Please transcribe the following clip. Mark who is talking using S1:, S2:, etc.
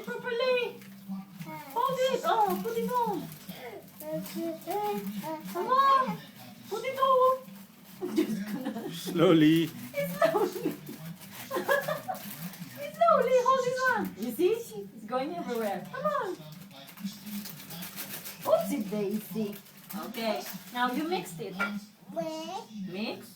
S1: it properly. Hold it. Oh, put it on. Come on. Put it on. Just gonna.
S2: Slowly.
S1: It's slowly. It's slowly. Hold this one. You see? It's going everywhere. Come on. Oopsie daisy. Okay. Now you mixed it. Mix.